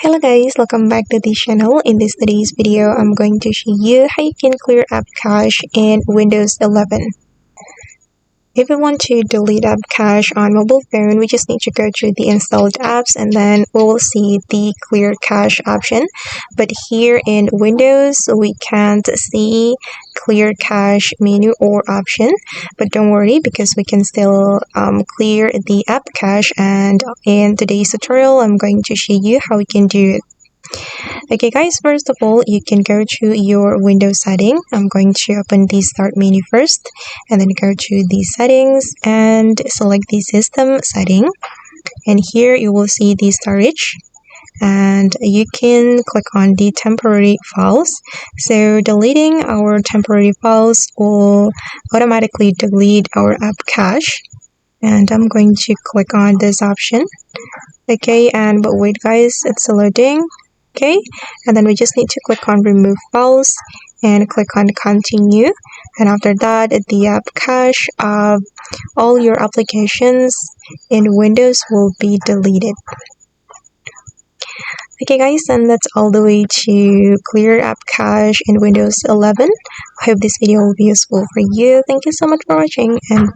Hello guys, welcome back to the channel. In today's video, I'm going to show you how you can clear app cache in Windows 11. If you want to delete app cache on mobile phone, we just need to go to the installed apps and then we will see the clear cache option. But here in Windows, we can't see clear cache menu or option. But don't worry because we can still clear the app cache, and in today's tutorial, I'm going to show you how we can do it. Okay guys, first of all, you can go to your Windows setting. I'm going to open the start menu first and then go to the settings and select the system setting, and here you will see the storage and you can click on the temporary files. So deleting our temporary files will automatically delete our app cache, and I'm going to click on this option. Okay, and but wait guys, it's loading. Okay, and then we just need to click on remove files and click on continue, and after that the app cache of all your applications in Windows will be deleted. Okay guys, and that's all the way to clear app cache in Windows 11. I hope this video will be useful for you. Thank you so much for watching, and